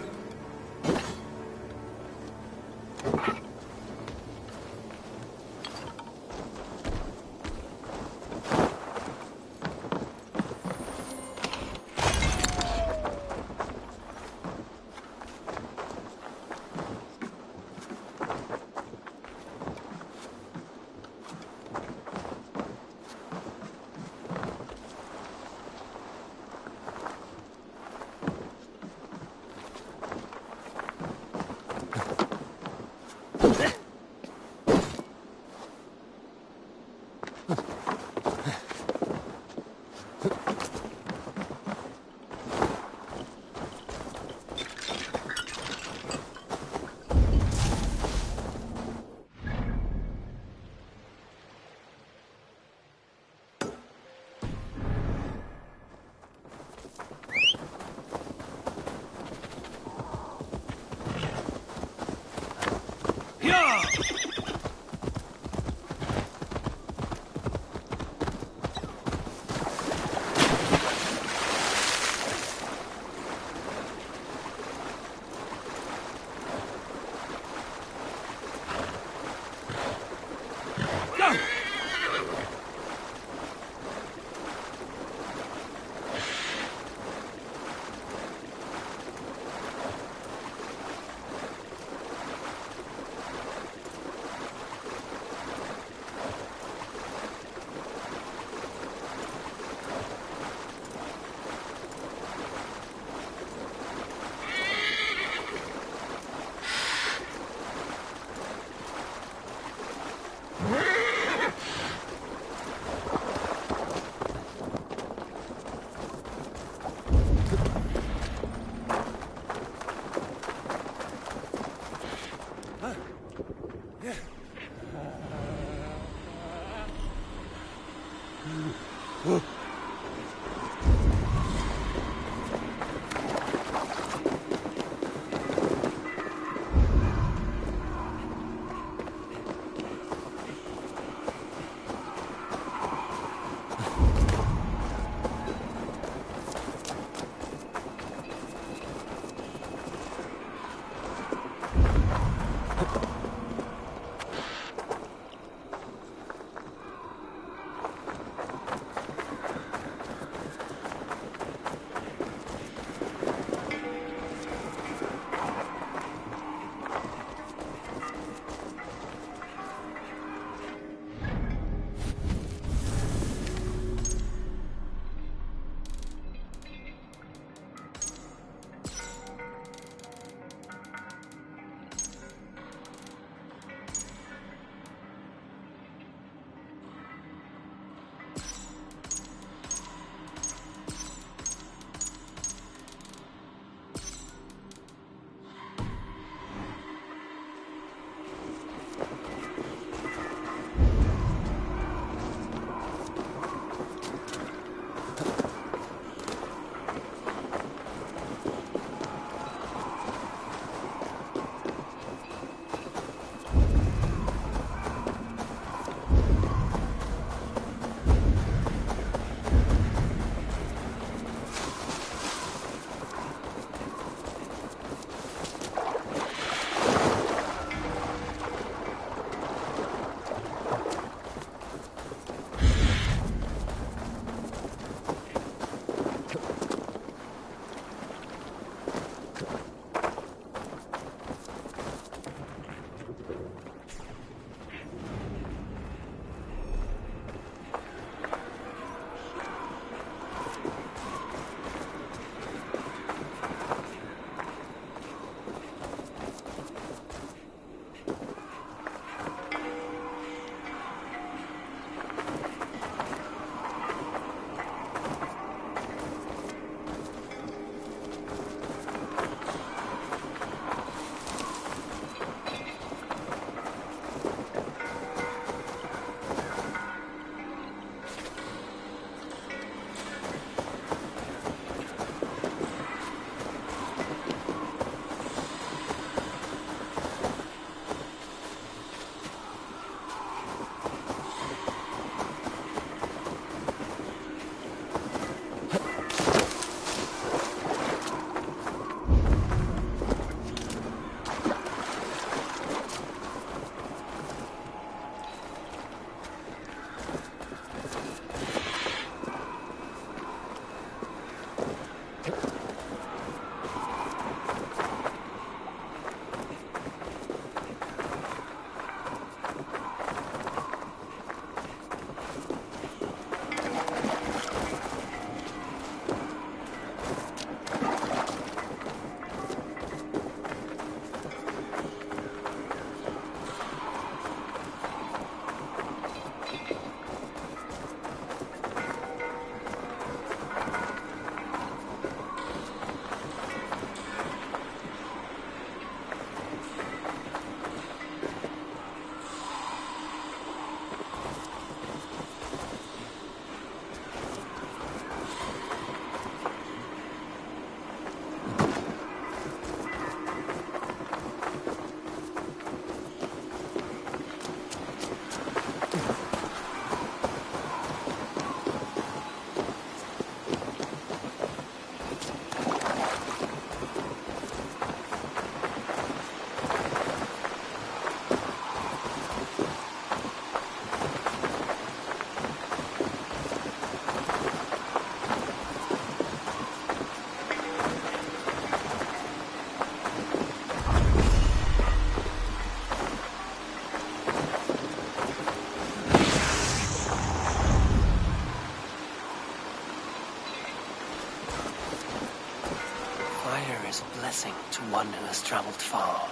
is a blessing to one who has traveled far.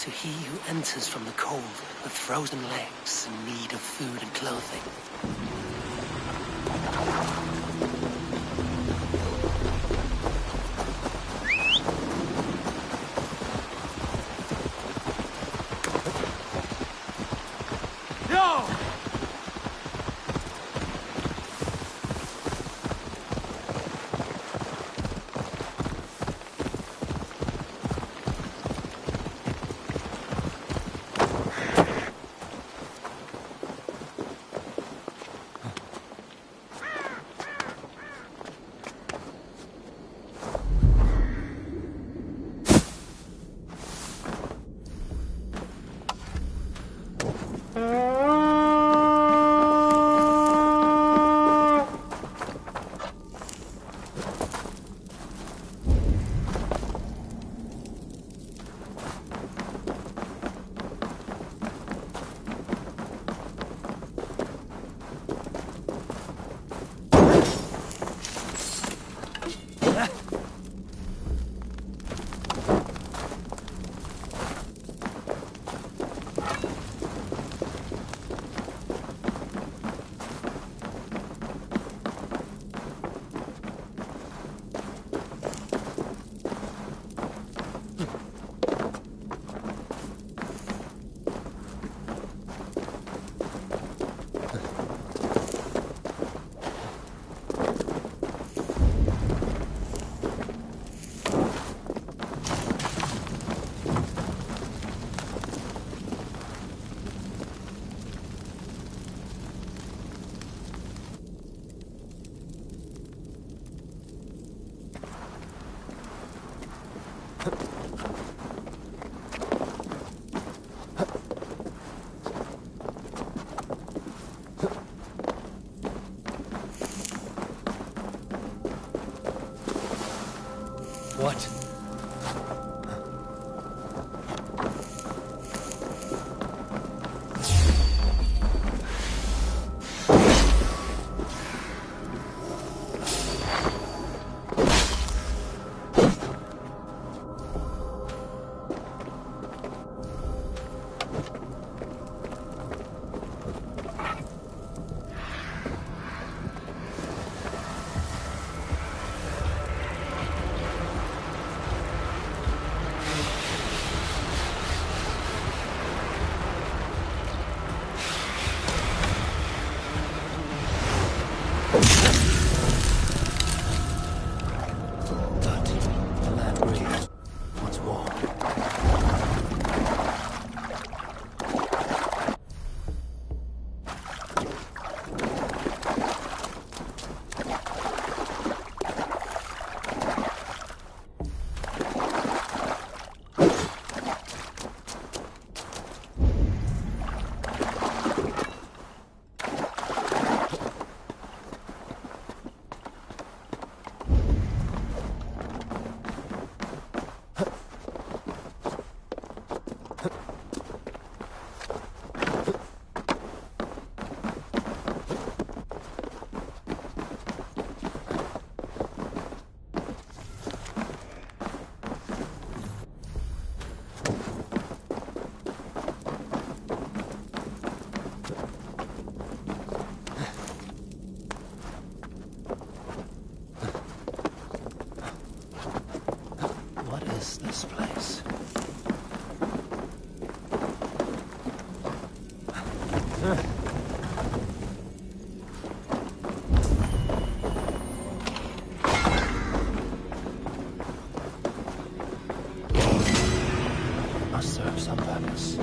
To he who enters from the cold with frozen legs in need of food and clothing. What? This place. Must serve some purpose.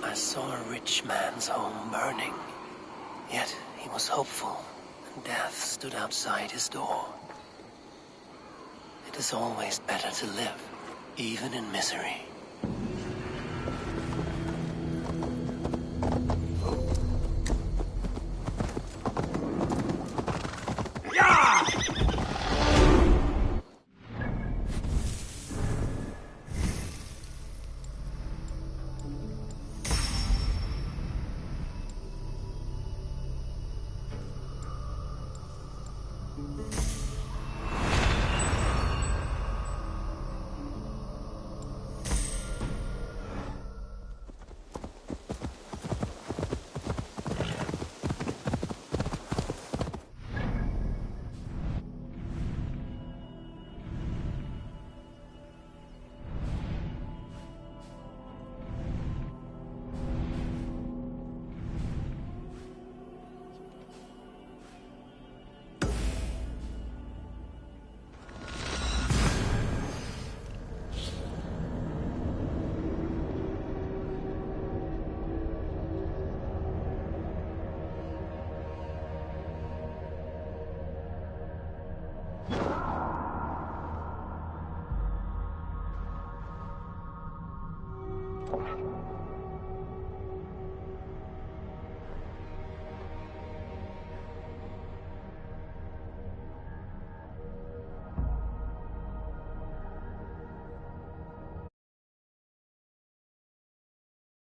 I saw a rich man's home burning. Yet he was hopeful, and death stood outside his door. It is always better to live, even in misery.